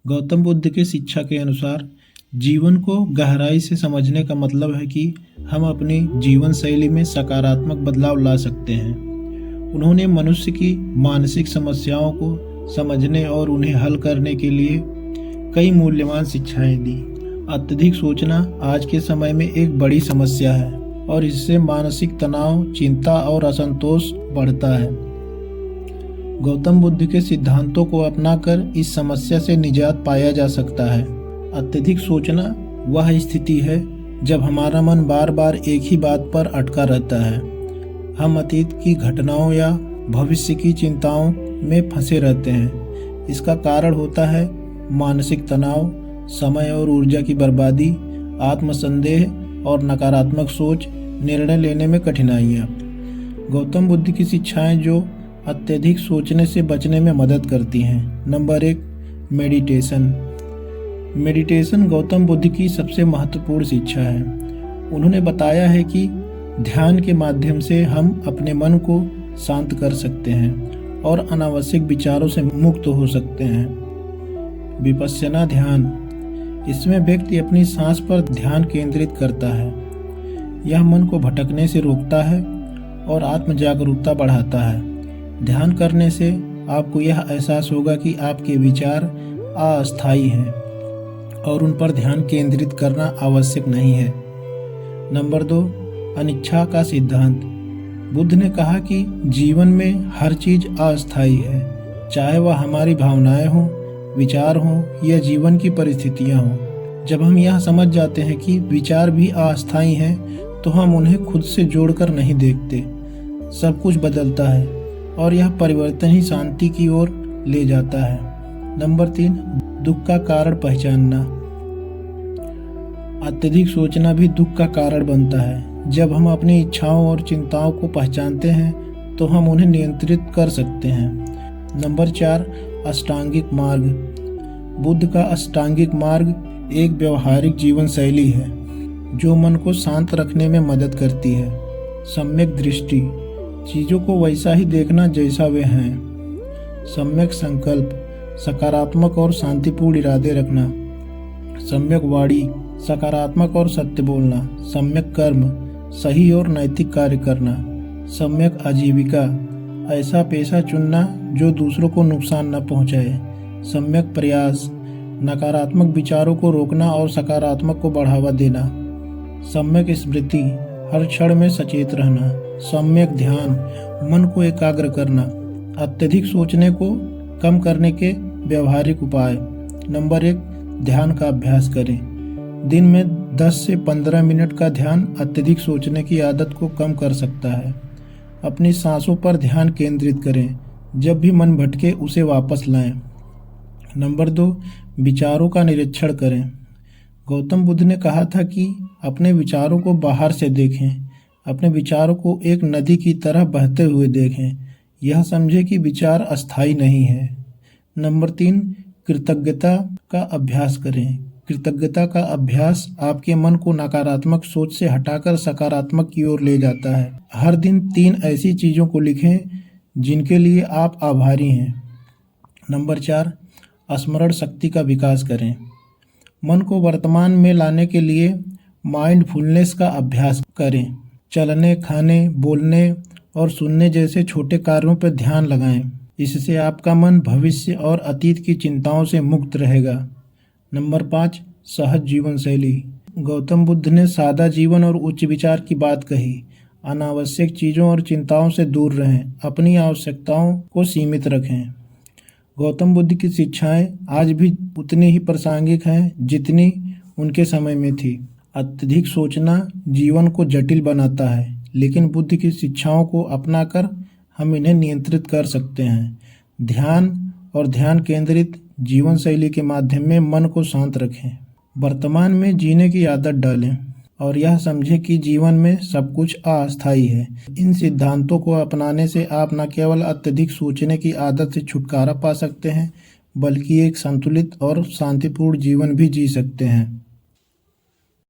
गौतम बुद्ध की शिक्षा के अनुसार जीवन को गहराई से समझने का मतलब है कि हम अपनी जीवन शैली में सकारात्मक बदलाव ला सकते हैं। उन्होंने मनुष्य की मानसिक समस्याओं को समझने और उन्हें हल करने के लिए कई मूल्यवान शिक्षाएं दी। अत्यधिक सोचना आज के समय में एक बड़ी समस्या है और इससे मानसिक तनाव, चिंता और असंतोष बढ़ता है। गौतम बुद्ध के सिद्धांतों को अपनाकर इस समस्या से निजात पाया जा सकता है। अत्यधिक सोचना वह स्थिति है जब हमारा मन बार बार एक ही बात पर अटका रहता है। हम अतीत की घटनाओं या भविष्य की चिंताओं में फंसे रहते हैं। इसका कारण होता है मानसिक तनाव, समय और ऊर्जा की बर्बादी, आत्मसंदेह और नकारात्मक सोच, निर्णय लेने में कठिनाइयाँ। गौतम बुद्ध की शिक्षाएं जो अत्यधिक सोचने से बचने में मदद करती हैं। Number 1, meditation. Meditation Gautam Buddha की सबसे महत्वपूर्ण शिक्षा है। उन्होंने बताया है कि ध्यान के माध्यम से हम अपने मन को शांत कर सकते हैं और अनावश्यक विचारों से मुक्त हो सकते हैं। विपश्यना ध्यान, इसमें व्यक्ति अपनी सांस पर ध्यान केंद्रित करता है। यह मन को भटकने से रोकता है और आत्म जागरूकता बढ़ाता है। ध्यान करने से आपको यह एहसास होगा कि आपके विचार अस्थायी हैं और उन पर ध्यान केंद्रित करना आवश्यक नहीं है। नंबर 2, अनिच्छा का सिद्धांत। बुद्ध ने कहा कि जीवन में हर चीज अस्थायी है, चाहे वह हमारी भावनाएं हों, विचार हों या जीवन की परिस्थितियां हों। जब हम यह समझ जाते हैं कि विचार भी अस्थायी हैं, तो हम उन्हें खुद से जोड़कर नहीं देखते। सब कुछ बदलता है और यह परिवर्तन ही शांति की ओर ले जाता है। नंबर 3, दुख का कारण पहचानना। अत्यधिक सोचना भी दुख का कारण बनता है। जब हम अपनी इच्छाओं और चिंताओं को पहचानते हैं तो हम उन्हें नियंत्रित कर सकते हैं। नंबर 4, अष्टांगिक मार्ग। बुद्ध का अष्टांगिक मार्ग एक व्यवहारिक जीवन शैली है जो मन को शांत रखने में मदद करती है। सम्यक दृष्टि, चीज़ों को वैसा ही देखना जैसा वे हैं। सम्यक संकल्प, सकारात्मक और शांतिपूर्ण इरादे रखना। सम्यक वाणी, सकारात्मक और सत्य बोलना। सम्यक कर्म, सही और नैतिक कार्य करना। सम्यक आजीविका, ऐसा पेशा चुनना जो दूसरों को नुकसान न पहुंचाए। सम्यक प्रयास, नकारात्मक विचारों को रोकना और सकारात्मक को बढ़ावा देना। सम्यक स्मृति, हर क्षण में सचेत रहना। सम्यक ध्यान, मन को एकाग्र करना। अत्यधिक सोचने को कम करने के व्यवहारिक उपाय। नंबर 1, ध्यान का अभ्यास करें। दिन में 10 से 15 मिनट का ध्यान अत्यधिक सोचने की आदत को कम कर सकता है। अपनी सांसों पर ध्यान केंद्रित करें। जब भी मन भटके उसे वापस लाएं। नंबर 2, विचारों का निरीक्षण करें। गौतम बुद्ध ने कहा था कि अपने विचारों को बाहर से देखें। अपने विचारों को एक नदी की तरह बहते हुए देखें। यह समझें कि विचार अस्थायी नहीं है। नंबर 3, कृतज्ञता का अभ्यास करें। कृतज्ञता का अभ्यास आपके मन को नकारात्मक सोच से हटाकर सकारात्मक की ओर ले जाता है। हर दिन 3 ऐसी चीज़ों को लिखें जिनके लिए आप आभारी हैं। नंबर 4, स्मरण शक्ति का विकास करें। मन को वर्तमान में लाने के लिए माइंडफुलनेस का अभ्यास करें। चलने, खाने, बोलने और सुनने जैसे छोटे कार्यों पर ध्यान लगाएं। इससे आपका मन भविष्य और अतीत की चिंताओं से मुक्त रहेगा। नंबर 5, सहज जीवन शैली। गौतम बुद्ध ने सादा जीवन और उच्च विचार की बात कही। अनावश्यक चीज़ों और चिंताओं से दूर रहें। अपनी आवश्यकताओं को सीमित रखें। गौतम बुद्ध की शिक्षाएं आज भी उतनी ही प्रासंगिक हैं जितनी उनके समय में थी। अत्यधिक सोचना जीवन को जटिल बनाता है, लेकिन बुद्ध की शिक्षाओं को अपनाकर हम इन्हें नियंत्रित कर सकते हैं। ध्यान और ध्यान केंद्रित जीवन शैली के माध्यम में मन को शांत रखें। वर्तमान में जीने की आदत डालें और यह समझें कि जीवन में सब कुछ अस्थायी है। इन सिद्धांतों को अपनाने से आप न केवल अत्यधिक सोचने की आदत से छुटकारा पा सकते हैं, बल्कि एक संतुलित और शांतिपूर्ण जीवन भी जी सकते हैं।